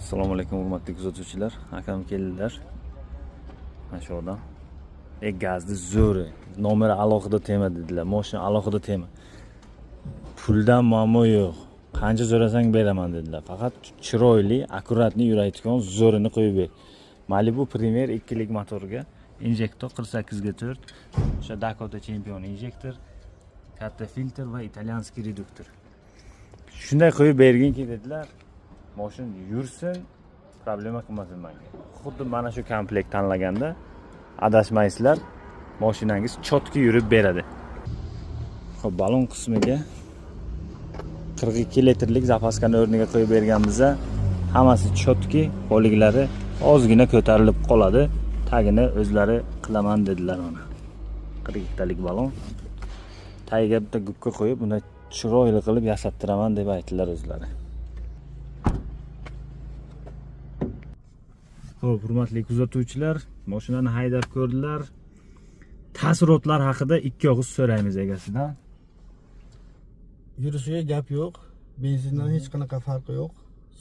Assalomu alaykum hurmatli kuzatuvchilar. Akam keldilar. Mana shu odam. Gazni zo'ri. Nomeri alohida tema dedilar. Mashina alohida tema. Puldan muammo yo'q. Qancha so'rasang beraman dedilar. Faqat chiroyli, akkuratni yuraydigan zo'rini qo'yib ber. Malibu Premier 2 lik motorga injektor 48 ga 4. O'sha Dakota chempion injektor, katta filtr va italyanskiy reduktor. Shunday qo'yib berginki dedilar. Mashina yursin, problema qilmasin menga. Xuddi mana shu komplekt tanlaganda adashmaysizlar, mashinangiz chotki yurib beradi. Xo'p, balon qismiga 42 litrlik zapaskani o'rniga qo'yib berganmiz. Hammasi chotki, poliklari ozgina ko'tarilib qoladi. Tagini o'zlari qilaman dedilar ona. 42 talik balon. Tagiga bitta gubka qo'yib, uni chiroyli qilib yasatiraman deb aytdilar o'zlari. Xo'p, hurmatli kuzatuvchilar, mashinani haydab ko'rdilar. Taassurotlar haqida ikki og'iz so'raymiz egasidan. Yurishiga gap yo'q. Benzindan hech qanaqa farqi yo'q.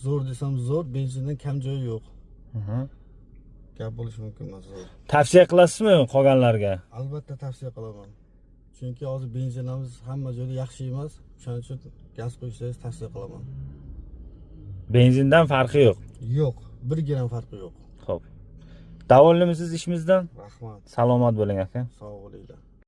Zo'r desam zo'r, benzindan kam joyi yo'q. Gap bo'lishi mumkin emas. Tavsiya qilasizmi qolganlarga? Albatta tavsiya qilaman. Chunki hozir benzinimiz hamma joyda yaxshi emas. Shuning uchun gaz qo'ysangiz tavsiya qilaman. Benzindan farqi yo'q. Yo'q, bir gram farqi yo'q. Xo'p. Davollimisiz ishimizdan? Rahmat. Salomat bo'ling aka. Sog' bo'linglar.